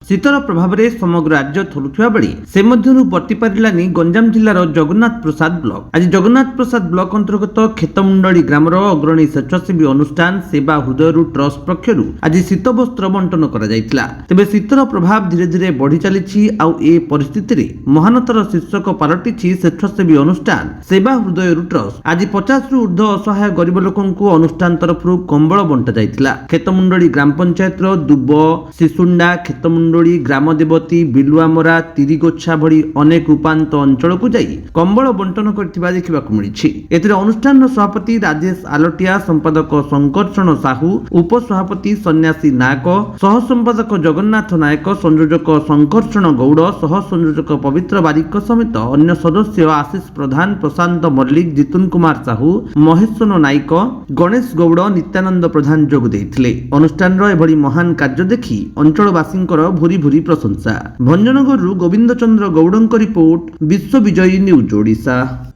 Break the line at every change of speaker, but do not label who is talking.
शीतर प्रभाव में समग्र राज्य थरुवा बेले से मध्यरु बर्ती पारिलानी गंजाम जिलार जगन्नाथ प्रसाद ब्लॉक। आज जगन्नाथ प्रसाद ब्लॉक अंतर्गत खेतमुंडली ग्रामर अग्रणी स्वेच्छासेवी अनुष्ठान सेवा हृदय ट्रस्ट पक्षरु आज शीत वस्त्र बंटन करा जायतिला। तेबे शीतर प्रभाव धीरे धीरे बढ़ी चलीछि। आउ ए परिस्थिति रे महानतर शीर्षक पालटिछि स्वेच्छासेवी अनुष्ठान सेवा हृदय ट्रस्ट। आज 50 रु ऊर्ध्व असहाय गरीब लोकंकु अनुष्ठान तरफरु कंबल बंटा जायतिला। खेतमुंडली ग्राम पंचायत रो दुब शिशुंडा खेतमुंडली ग्राम देवती बिलुआमरा तिरिगोछा भली अनेक उपांत अंचल को जाई कंबल बंटन करथिबा देखिबाकु मिलिछि। एथिरे अनुष्ठान सभापति राजेश आलोटिया, संपादक शंकरचरण साहू, उपसभापति सन्यासी नायक, सह संपादक जगन्नाथ नायक, संयोजक शंकरचरण गौड़, सह संयोजक पवित्र बारिक समेत अन्य सदस्य आशीष प्रधान, प्रशांत मल्लिक, जितुन कुमार साहू, महेश्वर नायक, गणेश गौड़, नित्यानंद प्रधान जोग देइथिले। अनुष्ठान एभली महान कार्य देखि अंचलवासींकर भूरी भूरी प्रशंसा। भंजनगरु गोविंद चंद्र गौड़ंक रिपोर्ट, विश्व विजयी न्यूज ओडिशा।